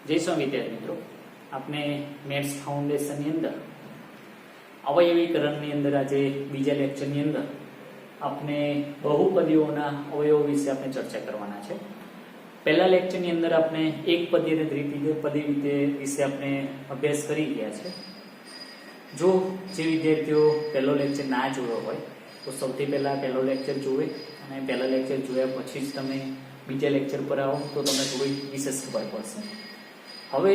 જય સ્વામી વિદ્યાર્થી મિત્રો, આપણે મેથ્સ ફાઉન્ડેશનની અંદર અવયવીકરણની અંદર આજે બીજા લેક્ચરની અંદર આપણે બહુપદીઓના અવયવો વિશે આપણે ચર્ચા કરવાના છે. પહેલા લેક્ચરની અંદર આપણે એક પદી અને દ્વિપદી વિશે આપણે અભ્યાસ કરી ગયા છે. જો જે વિદ્યાર્થીઓ પહેલો લેક્ચર ના જોયો હોય તો સૌથી પહેલા પહેલો લેક્ચર જોવે અને પહેલા લેક્ચર જોયા પછી જ તમે બીજા લેક્ચર પર આવો તો તમને થોડી વિશેષ ખબર પડશે. હવે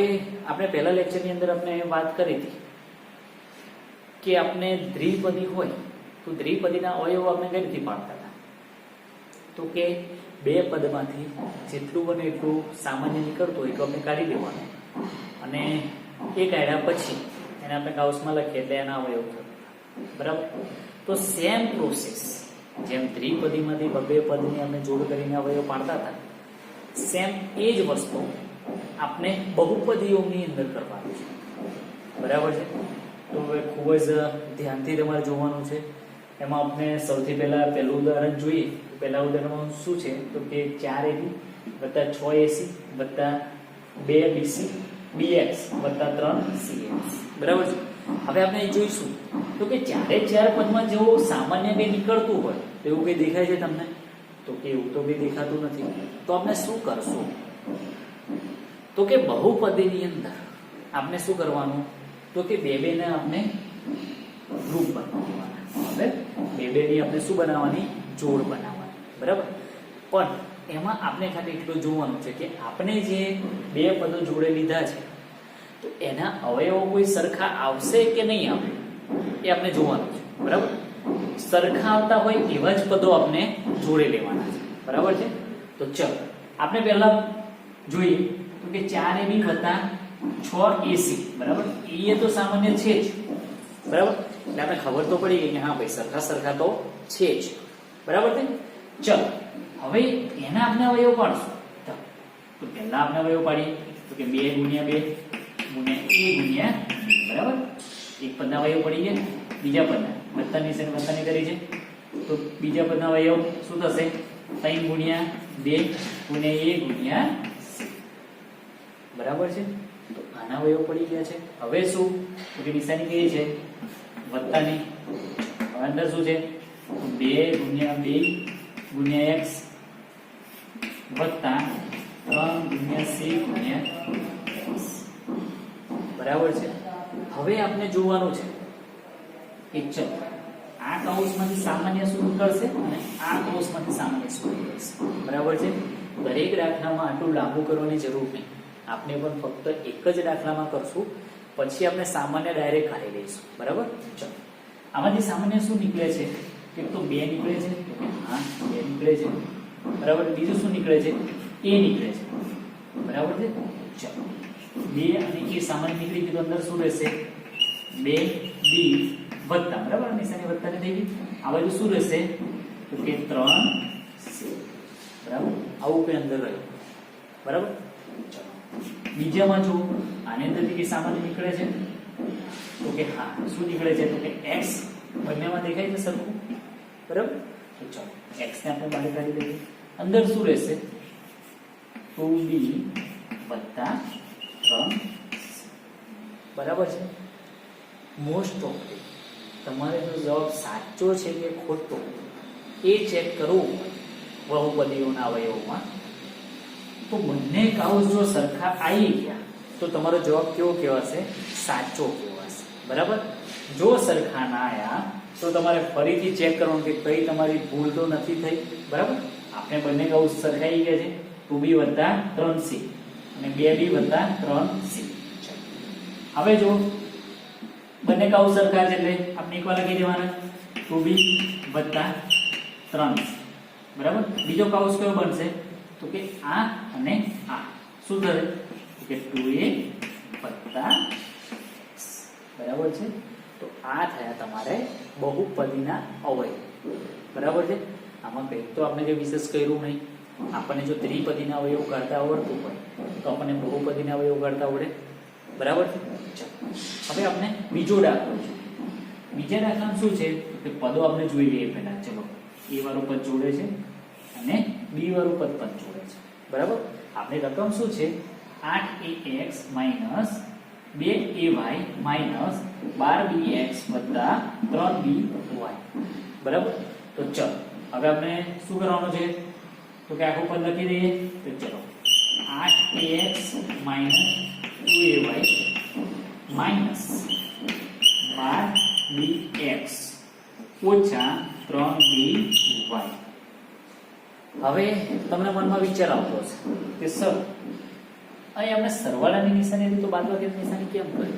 આપણે પહેલા લેક્ચરની અંદર આપણે વાત કરી હતી કે આપણે દ્વિપદી હોય તો દ્વિપદીના અવયવો આપણે કઈ રીતે પાડતા હતા, તો કે બે પદમાંથી જેટલું બને એટલું સામાન્ય નીકળતું હોય તો આપણે કાઢી લેવાનું અને એ કાઢ્યા પછી એને આપણે કાઉસમાં લખીએ એટલે એના અવયવ થતા. બરાબર? તો સેમ પ્રોસેસ જેમ દ્વિપદીમાંથી બબે પદની આપણે જોડ કરીને અવયવ પાડતા હતા, સેમ એ જ વસ્તુ આપણે બહુપદીઓની અંદર કરવાનું છે. બરાબર છે? તો હવે ખૂબ જ ધ્યાનથી તમારે જોવાનું છે. એમાં આપણે સૌથી પહેલા પહેલું ઉદાહરણ જોઈએ. પહેલા ઉદાહરણમાં શું છે તો કે 4ab વત્તા 6ac વત્તા 2bc bx વત્તા 3cx. બરાબર છે? હવે આપણે એ જોઈશું તો કે ચારે ચાર પદમાં જેવો સામાન્ય બે નીકળતું હોય એવું કઈ દેખાય છે તમને? તો કે એવું તો કઈ દેખાતું નથી. તો આપણે શું કરશું તો કે બહુપદીની અંદર આપણે શું કરવાનું તો કે બે ને આપણે ગ્રુપ બનાવવાના. હવે બે ની આપણે શું બનાવવાની? જોડ બનાવવાની. બરાબર? પણ એમાં આપણે ખાલી એટલું જોવાનું છે કે આપણે જે બે પદો જોડે લીધા છે તો એના અવયવો કોઈ સરખા આવશે કે નહીં આવે એ આપણે જોવાનું છે. બરાબર? સરખા આવતા હોય એવા જ પદો આપણે જોડે લેવાના છે. બરાબર છે? તો ચલો આપણે પહેલા જોઈએ તો કે 4ab વત્તા 6ac. બરાબર? એ તો સામાન્ય છે જ. બરાબર? એટલે આપણે ખબર તો પડી ગઈ કે હા ભાઈ સરખા તો છે જ. બરાબર છે? ચલો હવે એના આપણે અવયવ પાડશું. તો પહેલા આપણે અવયવ પાડીએ તો કે 2 ગુણ્યા 2 ગુણ્યા a ગુણ્યા b. બરાબર? એક પદના અવયવ પડી ગયા. બીજા પદના વત્તાની છે વત્તાની કરી છે તો બીજા પદના અવયવ શું થશે? 3 ગુણ્યા 2 ગુણ્યા a ગુણ્યા c. બરાબર છે? તો આના અવયવ પડી ગયા છે. હવે શું તો કે નિશાની કઈ છે? વત્તાની. અંદર શું છે? 2 ગુણ્યા 2 ગુણ્યા x વત્તા 3 ગુણ્યા c ગુણ્યા x. બરાબર છે? હવે આપણે જોવાનું છે કે ચલો આ કૌંસમાંથી સામાન્ય શું નીકળશે અને આ કૌંસમાંથી સામાન્ય શું નીકળશે. બરાબર છે? દરેક દાખલામાં આટલું લાંબુ કરવાની જરૂર નહીં. આપણે પણ ફક્ત એક જ દાખલામાં કરશું, પછી આપણે સામાન્ય ડાયરેક્ટ કાઢી લઈશું. બરાબર? ચલો આમાંથી સામાન્ય શું નીકળે છે? એક તો 2 નીકળે છે. હા 2 નીકળે છે. બરાબર? બીજું શું નીકળે છે? a નીકળે છે. બરાબર છે? ચલો 2 અને a સામાન્ય નીકળી ગયું તો અંદર શું રહેશે? 2b વત્તા. બરાબર? નિશાની વત્તાની થઈ ગઈ. આ બાજુ શું રહેશે તો કે 3c. બરાબર? આવું કઈ અંદર રહ્યું. બરાબર? ચલો બીજામાં જો આની અંદરથી કે સામાન્ય નીકળે છે તો કે હા શું નીકળે છે તો કે x બંનેમાં દેખાય છે સરખું. બરાબર? તો ચલો x ને આપણે બહાર કાઢી લઈએ. અંદર શું રહેશે? 2b વત્તા 3c. બરાબર છે? મોસ્ટ ઓફ તમારે જો જવાબ સાચો છે કે ખોટો એ ચેક કરવું બહુપદીઓના અવયવોમાં તો બંને કાઉસ જો સરખા આવી ગયા તો તમારો જવાબ કેવો કહેવાશે? સાચો કહેવાશે. બરાબર? જો સરખા ના આવ્યા તો તમારે ફરીથી ચેક કરવાનું કે કઈ તમારી ભૂલ તો નથી થઈ. બરાબર? આપણે બંને કાઉસ સરખાઈ ગયા છે 2b વત્તા 3c અને 2b વત્તા 3c. હવે જો બંને કાઉસ સરખા છે એટલે આપણે એકવાર લખી દેવાના 2b વત્તા 3c. બરાબર? બીજો કાઉસ કયો બનશે તો કે આ અને આ શું થશે તો કે 2a વત્તા. બરાબર છે? તો આ થયા તમારે બહુપદીના અવયવ. બરાબર છે? આમાં કંઈ તો આપણે જે વિશેષ કર્યું નહીં. આપણને જો ત્રિપદીના અવયવ કાઢતા આવડતું હોય તો આપણને બહુપદીના અવયવ કાઢતા આવડે. બરાબર છે? હવે આપણે બીજો દાખલો છે. બીજા દાખલામાં શું છે કે પદો આપણે જોઈ લઈએ પહેલા. ચલો a વાળું પદ જોડે છે અને b વાળું પદ પણ જોડે છે. બરાબર? આપણી રકમ શું છે 8ax minus 2ay minus 12bx વત્તા 3by. બરાબર? તો ચલો હવે આપણે શું કરવાનું છે તો કે આખું પદ લખી દઈએ. તો ચલો 8ax minus 2ay minus 12bx ઓછા 3by. હવે તમને મનમાં વિચાર આવતો હશે કે સર અહીં આપણે સરવાળાની નિશાની હતી તો બાદબાકીની નિશાની કેમ કરી?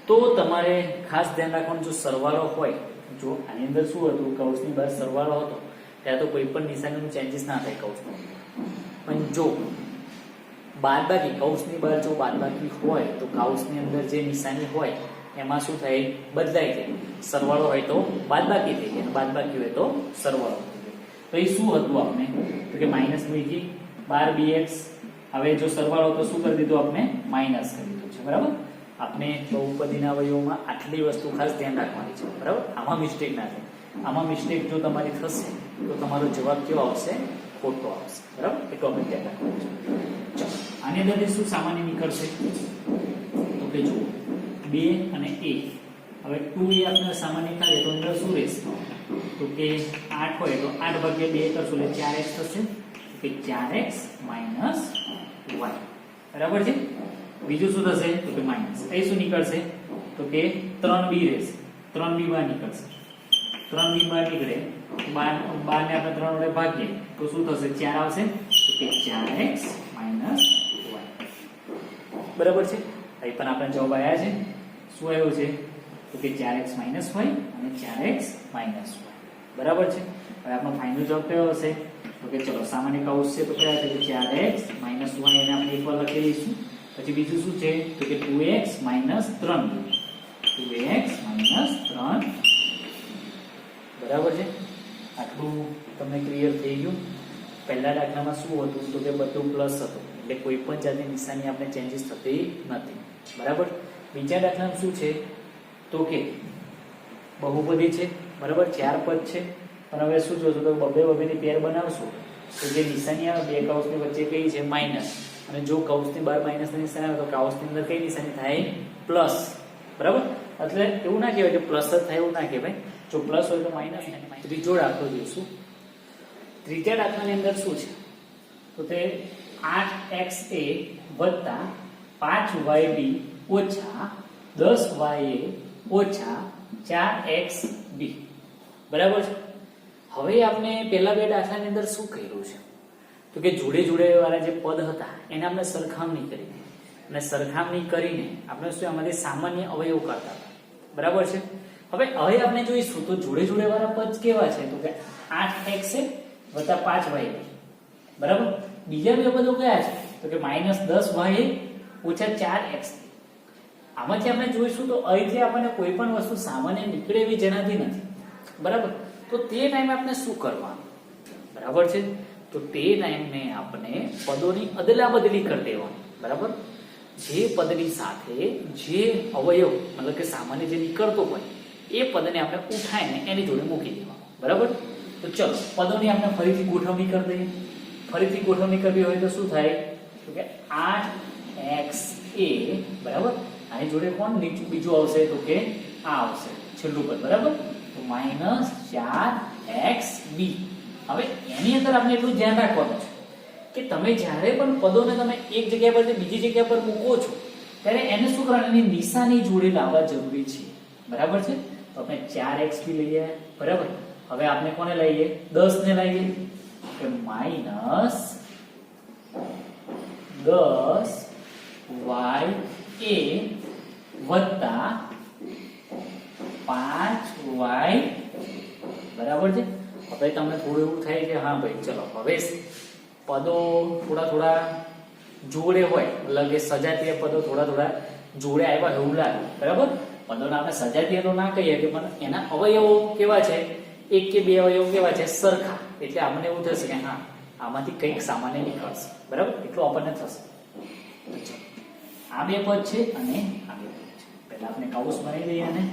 તો તમારે ખાસ ધ્યાન રાખવાનું, જો સરવાળો હોય, જો આની અંદર શું હતું, કૌંસની બહાર સરવાળો હતો ત્યાં તો કોઈ પણ નિશાનીનું ચેન્જીસ ના થાય કૌંસમાં. પણ જો બાદબાકી, કૌંસની બહાર જો બાદબાકી હોય તો કૌંસની અંદર જે નિશાની હોય એમાં શું થાય? બદલાઈ જાય. સરવાળો હોય તો બાદબાકી થઈ જાય, બાદબાકી હોય તો સરવાળો થઈ જાય. તો એ શું હતું આપણે તો કે માઇનસ મૂકી 12bx. હવે જો સરવાળો તો શું કરી દીધું આપણે? માઇનસ કરી દીધું છે. બરાબર? આપણે બહુપદીના અવયવોમાં આટલી વસ્તુ ખાસ ધ્યાન રાખવાની છે. બરાબર? આમાં મિસ્ટેક ના થાય. આમાં મિસ્ટેક જો તમારી થશે તો તમારો જવાબ કેવો આવશે? ખોટો આવશે. બરાબર? એટલું આપણે ધ્યાન રાખવાનું છે. ચલો આની અંદરથી શું સામાન્ય નીકળશે તો કે જુઓ 2 અને a. હવે 2a આપણે સામાન્ય કાઢીએ તો અંદર શું રહેશે તો કે 8 હોય તો 8 ભાગ્યા 2 કરશું એટલે 4x થશે. કે 4x માઇનસ y. બરાબર છે? બીજું શું થશે તો કે માઇનસ. એ શું નીકળશે તો કે 3b રહેશે. 3b બહાર નીકળશે. 3b બહાર નીકળે 12 ને આપણે 3 વડે ભાગીએ તો શું થશે? 4 આવશે. તો કે 4x માઇનસ y. બરાબર છે? અહીં પણ આપણે જવાબ આવ્યા છે. શું આવ્યો છે તો કે 4x માઇનસ y અને 4x માઇનસ y. બરાબર છે? હવે આપણો ફાઇનલ જવાબ કયો હશે તો કે ચલો સામાન્ય કૌંસ છે તો કયા છે? 4x માઇનસ y એને આપણે એકવાર લખી દઈશું. પછી બીજું શું છે તો કે 2x minus 3b. 2x minus 3. બરાબર છે? આટલું તમને ક્લિયર થઈ ગયું? પહેલા દાખલામાં શું હતું તો કે બધું પ્લસ હતું એટલે કોઈ પણ જાતની નિશાની આપણે ચેન્જીસ થતી નથી. બરાબર? બીજા દાખલામાં શું છે તો કે બહુપદી છે. બરાબર? 4 પદ છે. પણ હવે શું જોશો તો બબેની પેર બનાવશું તો જે નિશાની આવે બે કૌંસની વચ્ચે કઈ છે? માઇનસ. અને જો કૌંસની બહાર માઇનસની નિશાની આવે તો કૌંસની અંદર કઈ નિશાની થાય? પ્લસ. બરાબર? એટલે એવું ના કહેવાય કે પ્લસ જ થાય, એવું ના કહેવાય. જો પ્લસ હોય તો માઇનસ. ત્રીજો દાખલો જોઈશું. ત્રીજા દાખલાની અંદર શું છે તો તે 8xa વત્તા 5yb ઓછા 10ya ઓછા 4xb. બરાબર છે? હવે આપણે પહેલા બે દાખલાની અંદર શું કર્યું છે તો કે જોડે જોડે વાળા જે પદ હતા એને આપણે સરખામણી કરી અને સરખામણી કરીને આપણે શું આમાંથી સામાન્ય અવયવ કાઢતા હતા. બરાબર છે? હવે આપણે જોઈશું તો જોડે જોડે વાળા પદ કેવા છે તો કે 8xa વત્તા 5ya. બરાબર? બીજા બે પદો કયા છે તો કે -10ya ઓછા 4x. આમાંથી આપણે જોઈશું તો અહીંથી આપણને કોઈ પણ વસ્તુ સામાન્ય નીકળે એવી જણાતી નથી. બરાબર? તો તે ટાઈમે આપણે શું કરવાનું? બરાબર છે? તો તે ટાઈમે આપણે પદોની અદલા બદલી કરી દેવાની. બરાબર? જે પદની સાથે જે અવયવ મતલબ કે સામાન્ય જે નીકળતો હોય એ પદને આપણે ઉઠાઈને એની જોડે મૂકી દેવાનું. બરાબર? તો ચલો પદોની આપણે ફરીથી ગોઠવણી કરી દઈએ. ફરીથી ગોઠવણી કરવી હોય તો શું થાય તો કે 8xa. બરાબર? આની જોડે કોણ બીજું આવશે તો કે આ આવશે છેલ્લું પદ. બરાબર? તો -4xb. હવે એની અંદર આપણે એટલું ધ્યાન રાખવાનું છે કે તમે જ્યારે પણ પદોને તમે એક જગ્યા પરથી બીજી જગ્યા પર મૂકો છો ત્યારે એને શું કરવાનું? એની નિશાની જોડે લાવવા જરૂરી છે. બરાબર છે? તો આપણે 4xb લઈએ. બરાબર? હવે આપણે કોને લઈએ? 10 ને લઈએ કે -10ya વત્તા 5y. બરાબર છે? હવે તમને થોડું એવું થાય કે હા ભાઈ ચલો હવે પદો થોડા જોડે હોય એટલે કે સજાતીય પદો થોડા જોડે આવ્યા એવું લાગે. બરાબર? પદોને આપણે સજાતીય તો ના કહીએ કે પણ એના અવયવો કેવા છે? એક કે બે અવયવો કેવા છે? સરખા. એટલે આપણને એવું થશે કે હા આમાંથી કંઈક સામાન્ય નીકળશે. બરાબર? એટલું આપણને થશે. આ બે પદ છે અને આ બે પદ છે. પહેલા આપણે કૌંસ બનાવી દઈએ અને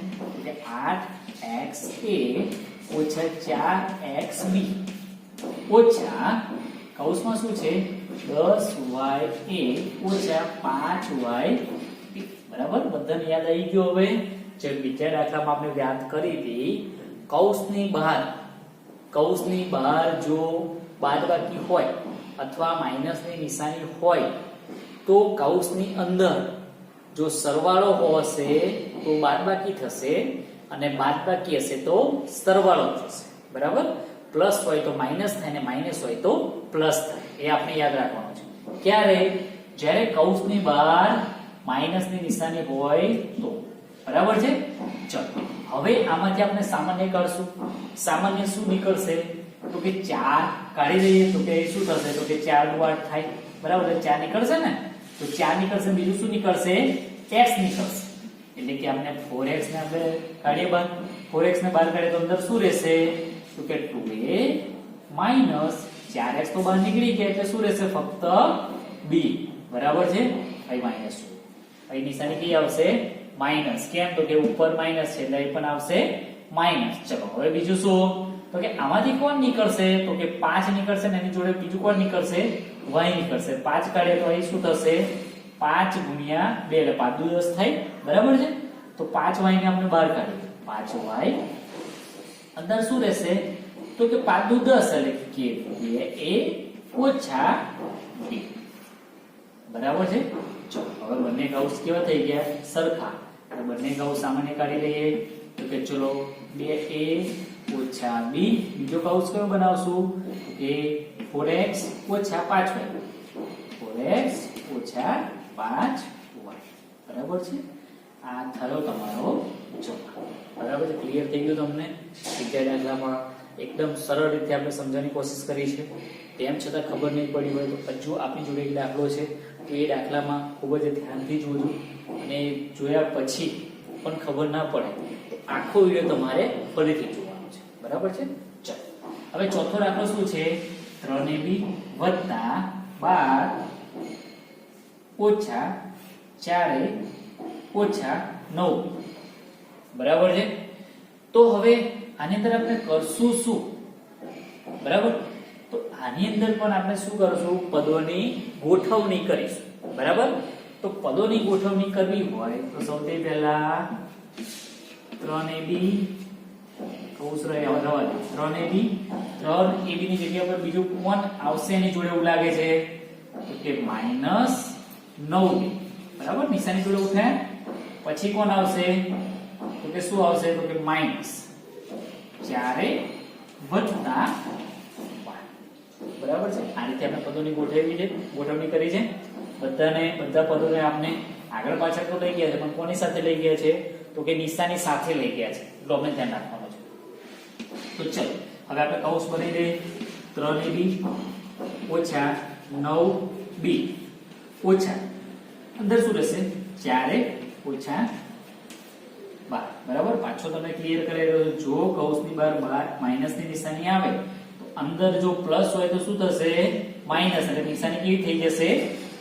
કે 8xa ઓછા 4xb ઓછા કૌંસમાં શું છે 10y1 ઓછા 5y બરાબર. બધાને યાદ આવી ગયો. હવે જે બીજા દાખલામાં આપણે વાત કરી હતી, કૌંસની બહાર જો બાદબાકી હોય અથવા માઈનસની નિશાની હોય તો કૌંસની અંદર જો સરવાળો હશે તો બાદબાકી થશે અને બાદબાકી હશે તો સરવાળો થશે. બરાબર. પ્લસ હોય તો માઈનસ થાય અને માઈનસ હોય તો પ્લસ થાય. એ આપણે યાદ રાખવાનું છે. ક્યારે? જ્યારે કૌંસની બહાર માઈનસની નિશાની હોય તો. બરાબર છે. ચલો હવે આમાંથી આપણે સામાન્ય કાઢશું. સામાન્ય શું નીકળશે? તો કે 4 કાઢી દઈએ તો કે શું થશે? તો કે 4 × 8 થાય. બરાબર. 4 નીકળશે ને? તો 4 નીકળશે. બીજું શું નીકળશે? x નીકળશે. એટલે કે આપણે 4x ને આપણે કાઢીએ બહાર. 4x ને બહાર કાઢીએ તો અંદર શું રહેશે? તો કે 2a માઈનસ 4x તો બહાર નીકળી ગયા એટલે શું રહેશે? ફક્ત b. બરાબર છે. અહીં માઈનસ અહીં નિશાની કઈ આવશે? માઈનસ. કેમ? તો કે ઉપર માઈનસ છે એટલે અહીં પણ આવશે માઈનસ. ચલો હવે બીજું શું? તો કે આમાંથી કોણ નીકળશે? તો કે 5 નીકળશે ને એની જોડે બીજું કોણ નીકળશે? y નીકળશે. 5 કાઢીએ તો અહીં શું થશે? 5 × 2 એટલે 5 × 10 થાય. બરાબર છે. તો 5y ને આપણે બહાર કાઢીએ. 5y અંદર શું રહેશે? તો કે 5 × 10 એટલે કે 2a ઓછા 2. બરાબર છે. ચલો હવે બંને કૌંસ કેવા થઈ ગયા? સરખા. તો બંને કૌંસ સામાન્ય કાઢી લઈએ. તો કે ચલો 2a ઓછા b. બીજો કૌંસ કયો બનાવશું? કે 4x ઓછા 5y. 4x ઓછા 5y. બરાબર છે. આ થયો તમારો જવાબ. બરાબર છે. ક્લિયર થઈ ગયું તમને? બીજા દાખલામાં એકદમ સરળ રીતે આપણે સમજવાની કોશિશ કરી છે. તેમ છતાં ખબર નહીં પડી હોય તો હજુ આપણી જોડે એક દાખલો છે તો એ દાખલામાં ખૂબ જ ધ્યાનથી જોજો અને જોયા પછી પણ ખબર ના પડે તો આખો વિડિયો તમારે ફરીથી જોવાનો છે. બરાબર છે. ચાલો હવે ચોથો દાખલો શું છે? 3ab વત્તા 12 ઓછા 4a ઓછા 9. બરાબર છે. તો હવે આની અંદર આપણે કરશું શું? બરાબર. તો આની અંદર પણ આપણે શું કરશું? પદોની ગોઠવણી કરીશું. બરાબર. તો પદોની ગોઠવણી કરવી હોય તો સૌથી પહેલા 3ab કૌંસ રવા દે. 3ab ની જગ્યા પર બીજું કોણ આવશે એની જોડે એવું લાગે છે? તો કે -9b. બરાબર. નિશાની જોડે ઉઠાય. પછી કોણ આવશે? તો કે શું આવશે? તો કે માઈનસ 4a વત્તા 12. બરાબર છે. આ રીતે આપણે પદોની ગોઠવણી કરી છે. બધા પદોને આપણે આગળ પાછળ તો લઈ ગયા છે પણ કોની સાથે લઈ ગયા છે? તો કે નિશાની સાથે લઈ ગયા છે. એટલે આપણે ધ્યાન રાખવાનું છે. તો ચલો હવે આપણે કૌંસ બનાવી દઈએ. 3ab ઓછા 9b ઓછા અંદર શું રહેશે? 4a ઓછા 12. બરાબર. પાછો તમે ક્લિયર કરી રહ્યો છો. જો કૌંસની બહાર માઈનસની નિશાની આવે તો અંદર જો પ્લસ હોય તો શું થશે? માઈનસ. એટલે નિશાની કેવી થઈ જશે?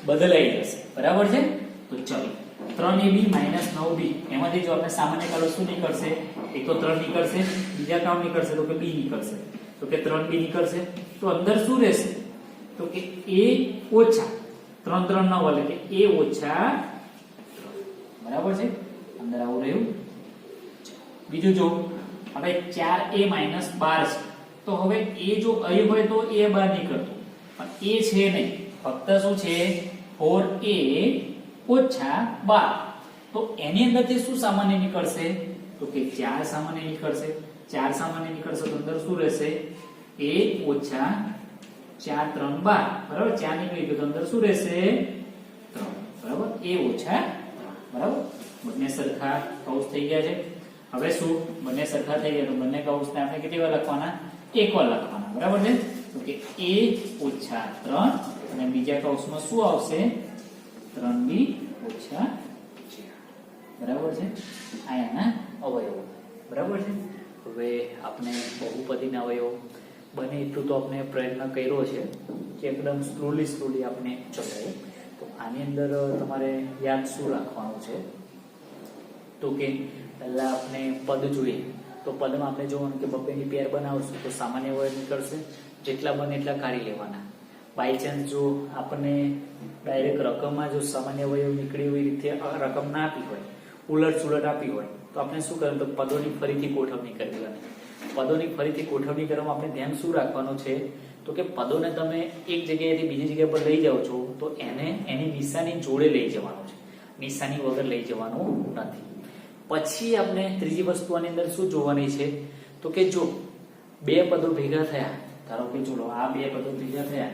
બદલાઈ જશે. બરાબર છે. તો ચલો 3ab માઈનસ 9b એમાંથી જો આપણે સામાન્ય કાઢો શું નીકળશે? એક તો 3 નીકળશે. બીજા કામ નીકળશે તો કે b નીકળશે. તો કે 3b નીકળશે. તો અંદર શું રહેશે? તો કે a ઓછા 3 3 9 એટલે કે a ઓછા 3. બરાબર છે. અંદર આવું રહ્યું. બીજું જો હવે 4a માઈનસ 12 છે તો હવે a જો અહીં હોય તો a બહાર નીકળતો પણ a છે નહીં. ફક્ત શું છે? 4a ઓછા 12. તો એની અંદરથી શું સામાન્ય નીકળશે? તો કે 4 સામાન્ય નીકળશે. 4 સામાન્ય નીકળશે તો અંદર શું રહેશે? a ઓછા 4 3 12. બરાબર. 4 નીકળી ગયો તો અંદર શું રહેશે? 3. બરાબર. a ઓછા 3. બરાબર. બંને સરખા કૌંસ થઈ ગયા છે. હવે શું? બંને સરખા થઈ ગયા તો બંને કૌંસને આપણે કેટલી વાર લખવાના? એક વાર લખવાના. બરાબર છે. તો કે a ઓછા 3 અને બીજા કૌંસમાં શું આવશે? 3b ઓછા 4. બરાબર છે. આ એના અવયવો. બરાબર છે. હવે આપણે બહુપદીના અવયવો બને એટલું તો આપણે પ્રયત્ન કર્યો છે કે એકદમ સ્લોલી આપણે ચલાવીએ. તો આની અંદર તમારે યાદ શું રાખવાનું છે? તો કે પહેલા આપણે પદ જોઈએ તો પદમાં આપણે જોવાનું કે બબ્બેની પેર બનાવશું તો સામાન્ય અવયવ નીકળશે. જેટલા બને એટલા કાઢી લેવાના. બાય ચાન્સ જો આપણને ડાયરેક્ટ રકમમાં જો સામાન્ય અવયવ નીકળે એવી રીતે રકમ ના આપી હોય, ઉલટ સુલટ આપી હોય, તો આપણે શું કરવું? તો પદોની ફરીથી ગોઠવણી કરવી. પદોની ફરીથી ગોઠવણી કરવામાં આપણે ધ્યાન શું રાખવાનું છે? તો કે પદોને તમે એક જગ્યાએથી બીજી જગ્યા પર લઈ જાઓ છો તો એને એની નિશાની જોડે લઈ જવાનું છે, નિશાની વગર લઈ જવાનું નથી. પછી આપણે ત્રીજી વસ્તુ આની અંદર શું જોવાની છે? તો કે જો બે પદો ભેગા થયા, ધારો કે ચલો આ બે પદો ભેગા થયા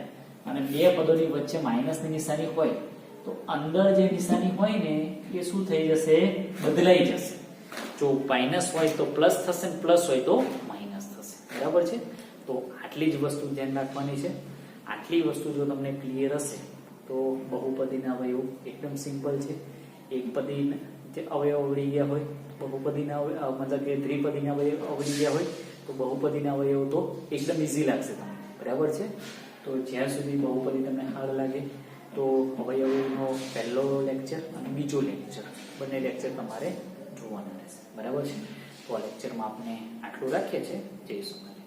અને બે પદોની વચ્ચે માઇનસની નિશાની હોય તો અંદર જે નિશાની હોય ને એ શું થઈ જશે? બદલાઈ જશે. જો માઇનસ હોય તો પ્લસ થશે, પ્લસ હોય તો માઇનસ થશે. બરાબર છે? તો આટલી જ વસ્તુ ધ્યાન રાખવાની છે. આટલી વસ્તુ જો તમને ક્લિયર હશે તો બહુપદીના અવયવ એકદમ સિમ્પલ છે. એકપદી જે અવયવ આવડી ગયા હોય, બહુપદીના મતલબ કે ત્રિપદીના અવયવ આવડી ગયા હોય તો બહુપદીના અવયવ તો એકદમ ઈઝી લાગશે તમને. બરાબર છે? તો જ્યાં સુધી બહુપદી તમને હાર્ડ લાગે તો અવયવનો પહેલો લેક્ચર અને બીજો લેક્ચર બંને લેક્ચર તમારે જોવાના રહેશે. બરાબર છે? તો આ લેક્ચરમાં આપણે આટલું રાખીએ છીએ. જય સોમનાથ.